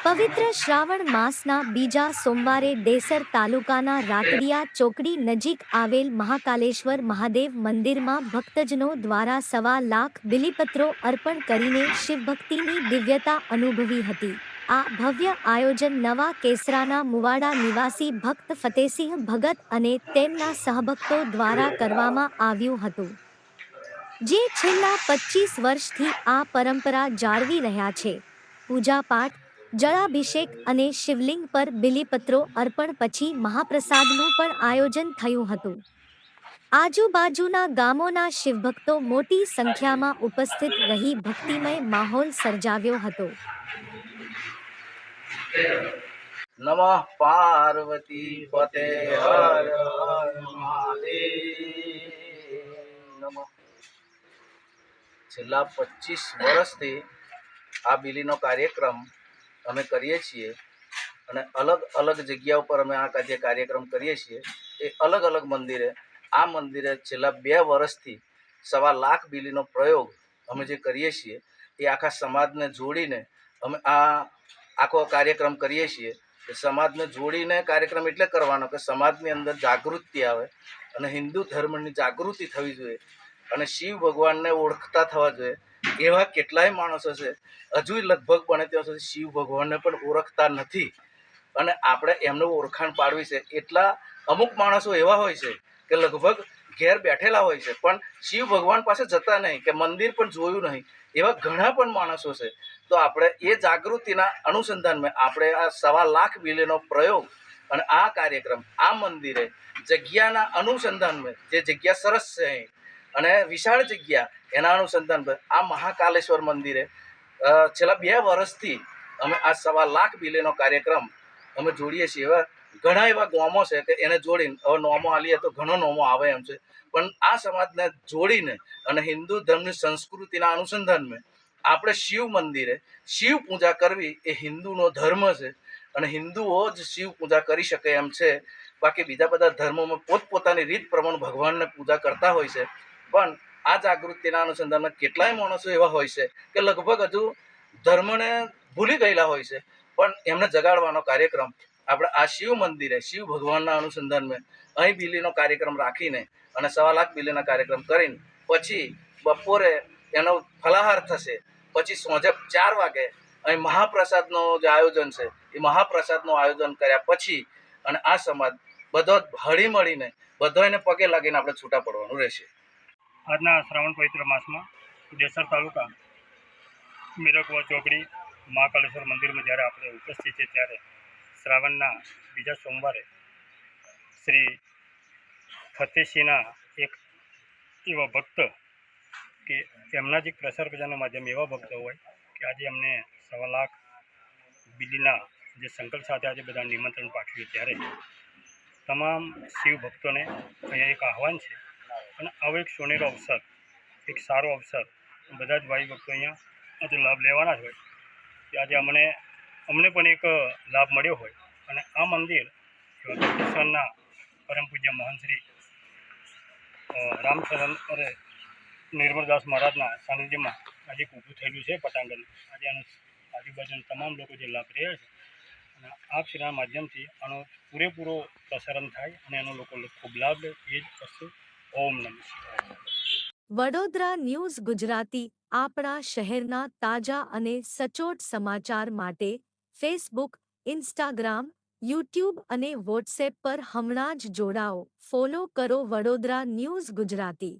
પવિત્ર શ્રાવણ માસના બીજા સોમવારે ડેસર તાલુકાના રાતડિયા ચોકડી નજીક આવેલ મહાકાલેશ્વર મહાદેવ મંદિરમાં ભક્તજનો દ્વારા 1.25 લાખ બિલીપત્રો અર્પણ કરીને શિવભક્તિની દિવ્યતા અનુભવી હતી। આ ભવ્ય આયોજન નવા કેસરાના મુવાડા નિવાસી ભક્ત ફતેસિંહ ભગત અને તેમના સહભક્તો દ્વારા કરવામાં આવ્યું હતું, જે છેલ્લા 25 વર્ષથી આ પરંપરા જાળવી રહ્યા છે। પૂજાપાઠ, જળાભિષેક અને શિવલિંગ પર બિલીપત્રો અર્પણ પછી મહાપ્રસાદનું પણ આયોજન થયું હતું। આજુબાજુના ગામોના શિવભક્તો મોટી સંખ્યામાં ઉપસ્થિત રહી ભક્તિમય માહોલ સર્જાવ્યો હતો। નમઃ પાર્વતી પતે હર હર મહાદેવ નમઃ। છેલ્લા 25 વર્ષથી આ બિલીનો કાર્યક્રમ અમે કરીએ છીએ અને અલગ અલગ જગ્યા ઉપર અમે આ જે કાર્યક્રમ કરીએ છીએ એ અલગ અલગ મંદિરે, આ મંદિરે છેલ્લા 2 વર્ષથી 1.25 લાખ બિલીનો પ્રયોગ અમે જે કરીએ છીએ એ આખા સમાજને જોડીને અમે આ આખો કાર્યક્રમ કરીએ છીએ। સમાજને જોડીને કાર્યક્રમ એટલે કરવાનો કે સમાજની અંદર જાગૃતિ આવે અને હિન્દુ ધર્મની જાગૃતિ થવી જોઈએ અને શિવ ભગવાનને ઓળખતા થવા જોઈએ। એવા કેટલાય માણસો છે હજુ લગભગ બને ત્યાં સુધી શિવ ભગવાનને પણ ઓળખતા નથી અને આપણે એમને ઓળખાણ પાડવી છે। એટલા અમુક માણસો એવા હોય છે કે લગભગ ઘેર બેઠેલા હોય છે પણ શિવ ભગવાન પાસે જતા નહીં કે મંદિર પણ જોયું નહીં, એવા ઘણા પણ માણસો છે। તો આપણે એ જાગૃતિના અનુસંધાનમાં આપણે આ 1.25 લાખ બિલીનો પ્રયોગ અને આ કાર્યક્રમ આ મંદિરે જગ્યાના અનુસંધાનમાં, જે જગ્યા સરસ છે અને વિશાળ જગ્યા એના અનુસંધાન પર આ મહાકાલેશ્વર મંદિરે છેલ્લા 2 વર્ષથી અમે આ 1.25 લાખ બિલીનો કાર્યક્રમ અમે જોડીએ છીએ। એવા ઘણા એવા ગામો છે કે એને જોડીને હવે નોમો આલીએ તો ઘણો નોમો આવે એમ છે, પણ આ સમાજને જોડીને અને હિન્દુ ધર્મની સંસ્કૃતિના અનુસંધાનમાં આપણે શિવ મંદિરે શિવ પૂજા કરવી એ હિન્દુનો ધર્મ છે અને હિન્દુઓ જ શિવ પૂજા કરી શકે એમ છે। બાકી બીજા બધા ધર્મોમાં પોતપોતાની રીત પ્રમાણે ભગવાનને પૂજા કરતા હોય છે, પણ આ જાગૃતિના અનુસંધાનમાં કેટલાય માણસો એવા હોય છે કે લગભગ હજુ ધર્મને ભૂલી ગયેલા હોય છે, પણ એમને જગાડવાનો કાર્યક્રમ આપણે આ શિવ મંદિરે શિવ ભગવાનના અનુસંધાનમાં અહીં બિલીનો કાર્યક્રમ રાખીને અને 1.25 લાખ બિલીના કાર્યક્રમ કરીને પછી બપોરે એનો ફલાહાર થશે, પછી સાંજે 4 વાગે અહીં મહાપ્રસાદનો જે આયોજન છે એ મહાપ્રસાદનું આયોજન કર્યા પછી અને આ સમાજ બધો હળી મળીને બધાને પગે લાગીને આપણે છૂટા પડવાનું રહેશે। આજના શ્રાવણ પવિત્ર માસમાં ડેસર તાલુકા મીરકવા ચોકડી મહાકાલેશ્વર મંદિરમાં જ્યારે આપણે ઉપસ્થિત છે ત્યારે શ્રાવણના બીજા સોમવારે શ્રી ફતેસિંહના એક એવા ભક્ત કે એમના જ એક પ્રસાર પ્રચારનું માધ્યમ એવા ભક્તો હોય કે આજે અમને 1.25 લાખ બિલીના જે સંકલ્પ સાથે આજે બધા નિમંત્રણ પાઠવ્યું ત્યારે તમામ શિવ ભક્તોને અહીંયા એક આહવાન છે અને આવો એક સોનેરો અવસર, એક સારો અવસર બધા જ ભાઈ ભક્તો અહીંયા આજે લાભ લેવાના જ હોય કે આજે અમને પણ એક લાભ મળ્યો હોય અને આ મંદિર કેશવરના પરમ પૂજ્ય મહંત શ્રી રામચંદ્ર અરે નિર્મલદાસ મહારાજના સાનિધ્યમાં આજે ઊભું થયેલું છે પટાંગણ। આજે આનું આજુબાજુના તમામ લોકો જે લાભ રહ્યા છે અને આ શ્રીના માધ્યમથી આનો પૂરેપૂરો પ્રસારણ થાય અને એનો લોકો ખૂબ લાભ લે એ જ વસ્તુ। ઓમ નમઃ શિવાય। વડોદરા ન્યૂઝ ગુજરાતી આપણા શહેરના તાજા અને સચોટ સમાચાર માટે ફેસબુક, ઇન્સ્ટાગ્રામ, યુટ્યુબ અને વોટ્સએપ પર હમણાં જ જોડાઓ, ફોલો કરો વડોદરા ન્યૂઝ ગુજરાતી।